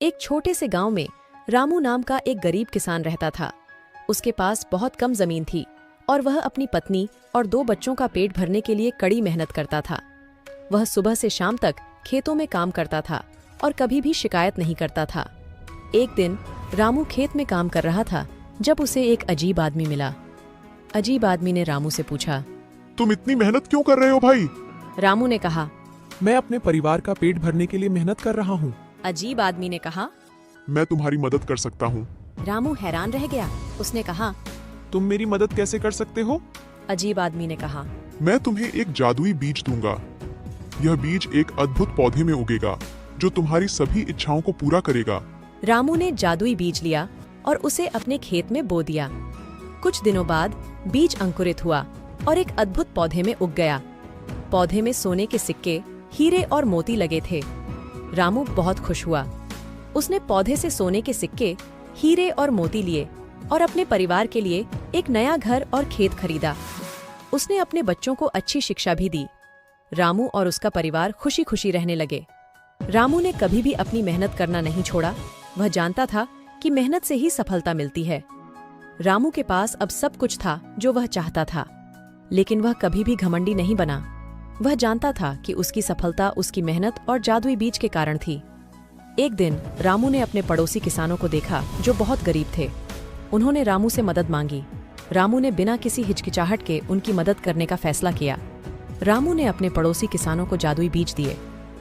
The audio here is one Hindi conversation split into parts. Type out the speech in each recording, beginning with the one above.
एक छोटे से गांव में रामू नाम का एक गरीब किसान रहता था। उसके पास बहुत कम जमीन थी और वह अपनी पत्नी और 2 बच्चों का पेट भरने के लिए कड़ी मेहनत करता था। वह सुबह से शाम तक खेतों में काम करता था और कभी भी शिकायत नहीं करता था। एक दिन रामू खेत में काम कर रहा था जब उसे एक अजीब आदमी मिला। अजीब आदमी ने रामू से पूछा, तुम इतनी मेहनत क्यों कर रहे हो भाई? रामू ने कहा, मैं अपने परिवार का पेट भरने के लिए मेहनत कर रहा हूँ। अजीब आदमी ने कहा, मैं तुम्हारी मदद कर सकता हूँ। रामू हैरान रह गया। उसने कहा, तुम मेरी मदद कैसे कर सकते हो? अजीब आदमी ने कहा, मैं तुम्हें एक जादुई बीज दूंगा। यह बीज एक अद्भुत पौधे में उगेगा जो तुम्हारी सभी इच्छाओं को पूरा करेगा। रामू ने जादुई बीज लिया और उसे अपने खेत में बो दिया। कुछ दिनों बाद बीज अंकुरित हुआ और एक अद्भुत पौधे में उग गया। पौधे में सोने के सिक्के, हीरे और मोती लगे थे। रामू बहुत खुश हुआ। उसने पौधे से सोने के सिक्के, हीरे और मोती लिए और अपने परिवार के लिए एक नया घर और खेत खरीदा। उसने अपने बच्चों को अच्छी शिक्षा भी दी। रामू और उसका परिवार खुशी खुशी रहने लगे। रामू ने कभी भी अपनी मेहनत करना नहीं छोड़ा। वह जानता था कि मेहनत से ही सफलता मिलती है। रामू के पास अब सब कुछ था जो वह चाहता था, लेकिन वह कभी भी घमंडी नहीं बना। वह जानता था कि उसकी सफलता उसकी मेहनत और जादुई बीज के कारण थी। एक दिन रामू ने अपने पड़ोसी किसानों को देखा जो बहुत गरीब थे। उन्होंने रामू से मदद मांगी। रामू ने बिना किसी हिचकिचाहट के उनकी मदद करने का फैसला किया। रामू ने अपने पड़ोसी किसानों को जादुई बीज दिए।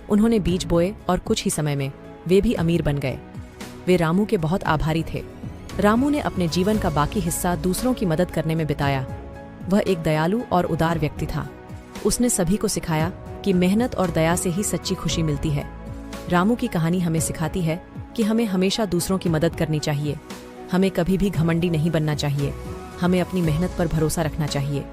उन्होंने बीज बोए और कुछ ही समय में वे भी अमीर बन गए। वे रामू के बहुत आभारी थे। रामू ने अपने जीवन का बाकी हिस्सा दूसरों की मदद करने में बिताया। वह एक दयालु और उदार व्यक्ति था। उसने सभी को सिखाया कि मेहनत और दया से ही सच्ची खुशी मिलती है। रामू की कहानी हमें सिखाती है कि हमें हमेशा दूसरों की मदद करनी चाहिए। हमें कभी भी घमंडी नहीं बनना चाहिए। हमें अपनी मेहनत पर भरोसा रखना चाहिए।